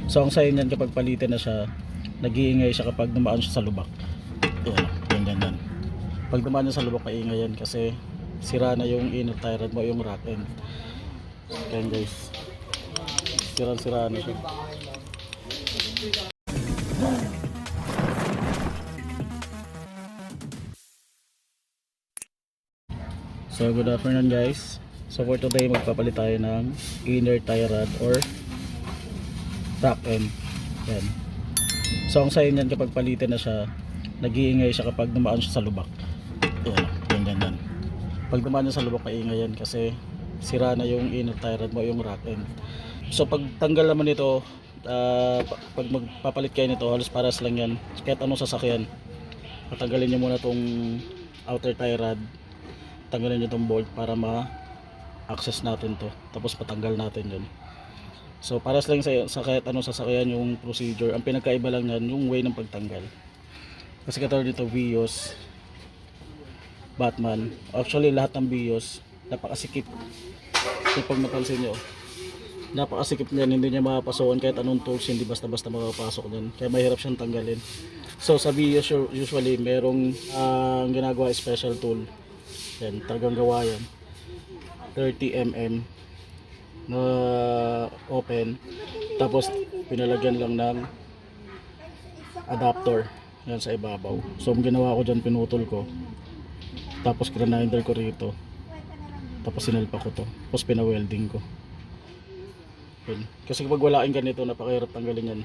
So ang sign niyan kapag palitin na siya, nag-iingay siya kapag dumaan siya sa lubak. Yan, ganyan. Pag dumaan niya sa lubak, maingay yan kasi sira na yung inner tie rod mo, yung rack end. Yan guys, sira na siya. So good afternoon guys. So for today magpapalit tayo ng inner tie rod or rack end. Yan. So ang sign niyan kapag palitin na siya, nag-iingay siya kapag dumaan siya sa lubak. Yan, ganyan. Pag dumaan niya sa lubak, maingay yan kasi sira na yung inner tie rod mo, yung rack end. So pag tanggal naman nito, pag magpapalit kayo nito, halos paras lang yan kahit anong sasakyan. Patanggalin nyo muna tong outer tie rod, tanggalin nyo tong bolt para ma-access natin to, tapos patanggal natin yun. So paras lang sa kahit anong sasakyan yung procedure. Ang pinagkaiba lang yan yung way ng pagtanggal. Kasi katulad nito Vios, Batman, actually lahat ng Vios napakasikip. So pag napansin nyo, napakasikip niyan, hindi niya mapasukan kahit anong tools, hindi basta-basta makapasok niyan, kaya mahirap siyang tanggalin. So sa Vios usually merong ginagawa special tool. Yan, talagang gawa yan 30mm na open, tapos pinalagyan lang ng adapter yan sa ibabaw. So ang ginawa ko dyan, pinutol ko, tapos grinder ko rito, tapos sinalpa ko to, tapos pinawelding ko yan. Kasi kapag wala kang ganito, napakahirap tanggalin yan.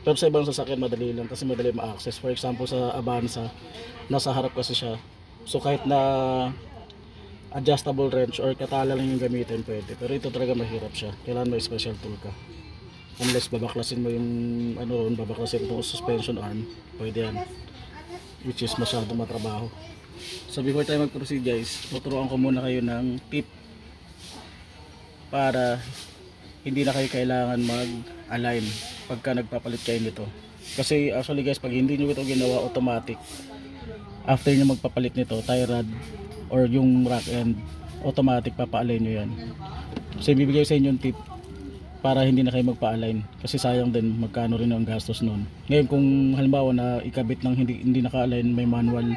Pero sa ibang sasakyan madali lang kasi madali ma-access. For example sa Avanza, nasa harap kasi siya, so kahit na adjustable wrench or katala lang yung gamitin, pwede. Pero ito talaga mahirap siya, kailangan may special tool ka. Unless babaklasin mo yung babaklasin itong suspension arm, pwede yan, which is masyado matrabaho. So before tayo mag-proceed guys, tuturuan ko muna kayo ng tip para hindi na kayo kailangan mag-align pagka nagpapalit kayo nito. Kasi actually guys, pag hindi nyo ito ginawa automatic, after nyo magpapalit nito, tie rod or yung rack end, automatic papa-align nyo yan. So ibibigay sa inyo yung tip para hindi na kayo magpa-align, kasi sayang din, magkano rin ang gastos nun. Ngayon kung halimbawa na ikabit ng hindi naka-align, may manual,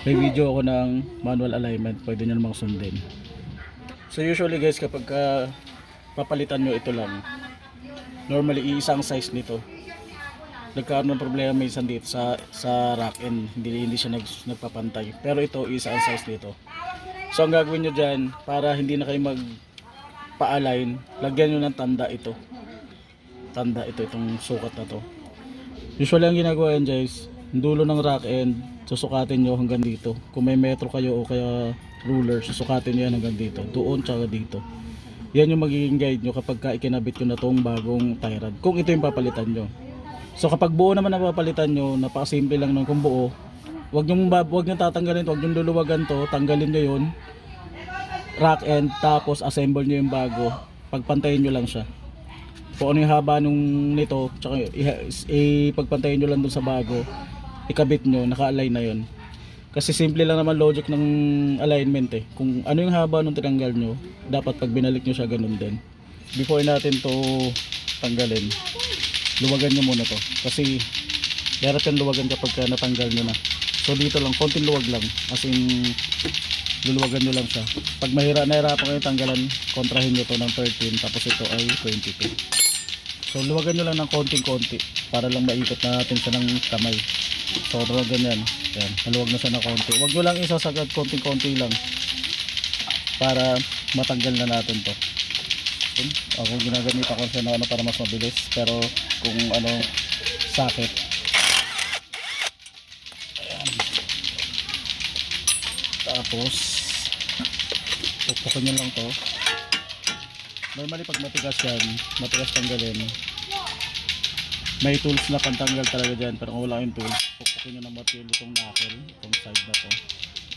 may video ako ng manual alignment, pwede nyo namang sundin. So usually guys, kapag papalitan nyo ito lang, normally iisang size nito, nagkaroon ng problema minsan dito sa rack end, hindi siya nagpapantay. Pero ito isa ang size nito. So ang gagawin nyo dyan, para hindi na kayo magpa-align, lagyan nyo ng tanda ito. Itong sukat na to. Usually ang ginagawa yan guys, yung dulo ng rack end, susukatin nyo hanggang dito. Kung may metro kayo o kaya ruler, susukatin nyo yan hanggang dito. Doon tsaka dito. Yan yung magiging guide nyo kapag ikinabit nyo na tong bagong tie rod, kung ito yung papalitan nyo. So kapag buo naman na papalitan nyo, napakasimple lang nun. Kung buo, wag nyo tatanggalin ito, wag nyo luluwagan to, tanggalin nyo yun, rack end, tapos assemble nyo yung bago, pagpantayin nyo lang siya. Kung ano yung haba nito, tsaka pagpantayin nyo lang dun sa bago, ikabit nyo, naka-align na yun. Kasi simple lang naman logic ng alignment eh. Kung ano yung haba nung tinanggal nyo, dapat pag binalik nyo siya ganun din. Before natin to tanggalin, luwagan nyo muna to, kasi dapat yung luwagan kapag natanggal nyo na. So dito lang, konting luwag lang, as in luluwagan nyo lang siya. Pag nahirapan kayo tanggalan, kontrahin nyo to ng 13, tapos ito ay 22. So luwagan nyo lang ng konting-konti para lang maikot na natin siya ng kamay. So ganyan, yan, maluwag na siya ng konti. Huwag nyo lang isasagad, konting-konti lang para matanggal na natin to. Ako ginagamit ako sa para mas mabilis, pero kung sakit. Ayan. Tapos pupukin nyo lang to. Normally pag matigas yan, matigas tanggalin, may tools na pantanggal talaga dyan. Pero kung wala yung tools, pupukin nyo ng martilyo itong knuckle, itong side na to,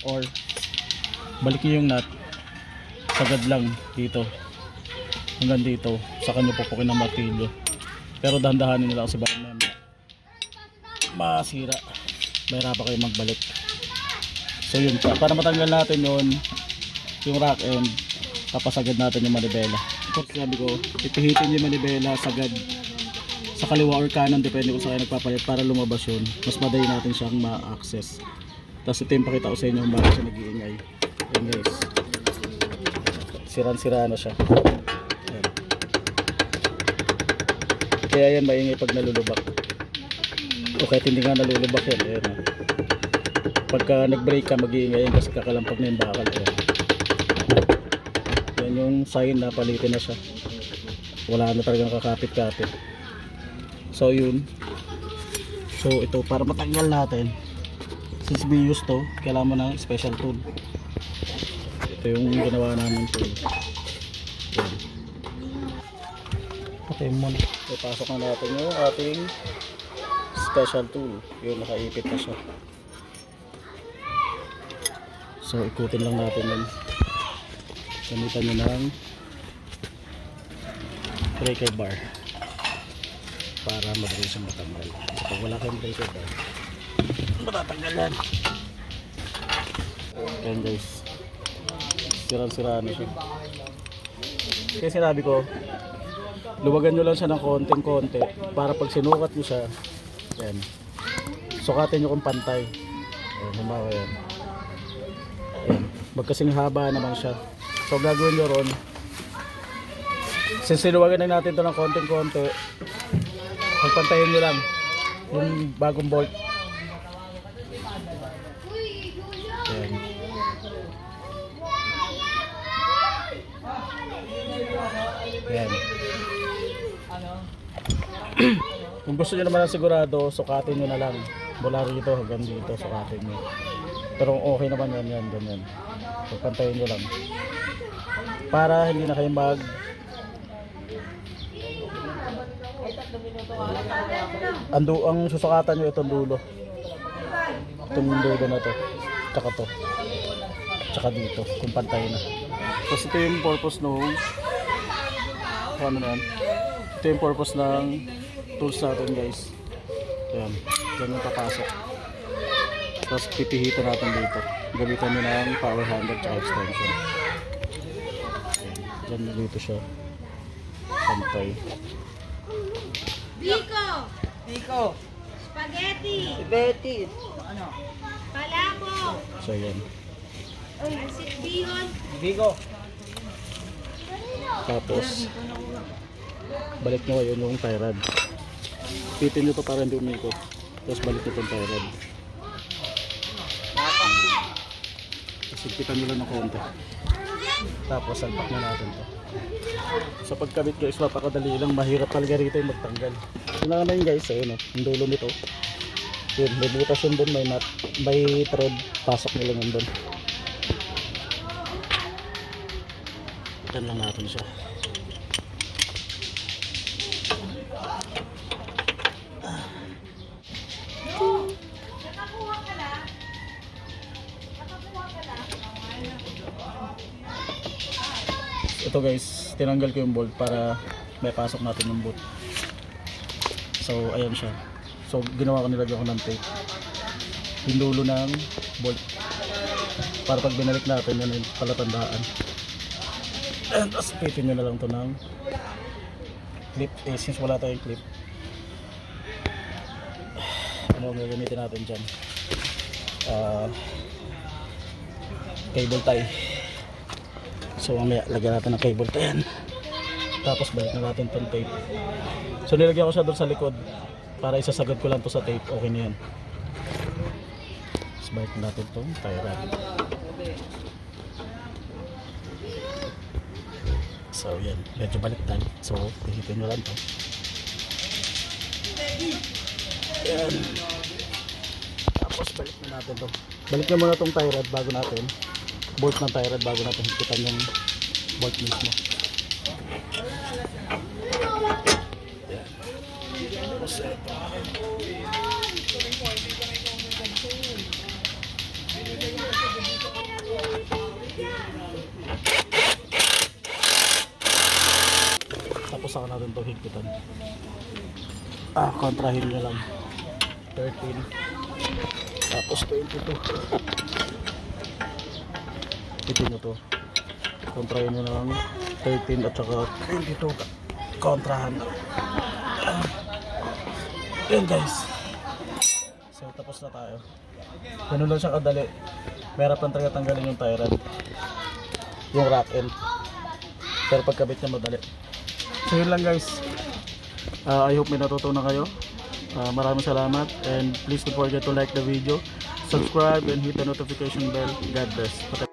or balik nyo yung nut, sagad lang dito hanggang dito, saka nyo pupukin ng martilyo. Pero dahan-dahanin nila kasi baka masira, mahirapan kayo magbalik. So yun, para matanggal natin yung rack end, papasagad natin yung manibela. Sabi ko, ipihitin yung manibela sagad sa kaliwa or kanan, depende kung saan kayo nagpapalit, para lumabas yun, mas madali natin siyang ma-access. Tapos ito yung pakita ko sa inyo kung bakit siya nag-iingay. Ayan guys, sirang-sira na siya. Ayan. Kaya yan maingay pag nalulubak, o kahit hindi nga nalulubak yan. Ayan, pagka nag-break ka, mag-iingay yan kasi kakalampag na yung bakal. Ayan. Yan yung sign na palitin na siya, wala na talagang kakapit-kapit. So yun, so ito para matanggal natin, since we use to, kailangan mo ng special tool. Ito yung ginawa namin tool. Yan. Okay mo, ipasok na natin yung ating special tool. Yun, nakaipit na siya. So ikutin lang natin yun, gamitan nyo ng breaker bar para madali siyang matanggal. So, pag wala kayong breaker bar, matatanggal yan. Ayan guys, sirang-sira na siya. Kaya sinabi ko, luwagan nyo lang siya ng konting-konti para pag sinukat nyo siya, yan, sukatin nyo kung pantay. Ayan, humawa yan. Ayan, magkasing haba naman siya. So gagawin nyo ron, since sinuwagan na natin ito ng konting-konti, pagpantayin nyo lang yung bagong bolt. Ayan. Ayan. Kung gusto nyo naman ng sigurado, sukatin nyo na lang mula rito hanggang dito, sukatin nyo. Pero okay naman yan, ganyan. Pagpantayin nyo lang para hindi na kayo ang susukatan nyo itong dulo, na to, tsaka to, tsaka dito, kung pantay na. Tapos ito yung purpose nung ano na yan, ito yung purpose ng tools natin guys. Yan, yan yung papasok. Tapos pipihitan natin dito, gamitan nyo ng power handle tsaka extension. Yan, dyan dito siya pantay. Biko. Spaghetti. Betty. Ano? Palabok. So yan, Pansit bihon. Biko. tapos balik nyo yun yung tie rod, pitin nyo to para hindi umikot, tapos balik nyo itong tie rod, tapos higpitan nyo lang ng konti, tapos salpak na natin to. Sa pagkabit guys, napakadali lang, mahirap talaga rito yung magtanggal. Yun na yun guys, ayun o, yung dulo nito yun, may butas yun doon, may nut, may thread, pasok nyo lang yun doon. Yan lang natin siya. Ito guys, tinanggal ko yung bolt para may pasok natin yung bolt. So ayan siya. So ginawa ko, nilagyan ko ng tape yung dulo ng bolt para pag binalik natin yan yung palatandaan. And tapos pitin nyo na lang to ng clip, since wala tayong clip. Ano ang gagamitin natin dyan? Cable tie. So mamaya lagyan natin ng cable tie yan, tapos balik na natin tong tape. So nilagyan ko siya doon sa likod para isasagad ko lang to sa tape, okay na yan. Tapos balik na natin tong tie rod. So yan, medyo baliktad, so pihitin nyo lang to. Yan. Tapos balik na natin to. Balik na muna tong tie rod bago natin, bolt ng tie rod bago natin hikitan yung bolt mismo. Yan. Tapos ito. Tapos saka natin ito higpitan. Kontrahin nyo lang. 13. Tapos 22. Ito nyo to. Kontrahin nyo lang 13 at saka 22. Kontrahan. Yun guys. So tapos na tayo. Ganun lang siya kadali. Meron pang talaga tanggalin yung tie rod. Yung rack end. Pero pagkabit niya madali. So yun lang guys. I hope may natutunan kayo. Maraming salamat. And please don't forget to like the video, subscribe, and hit the notification bell. God bless.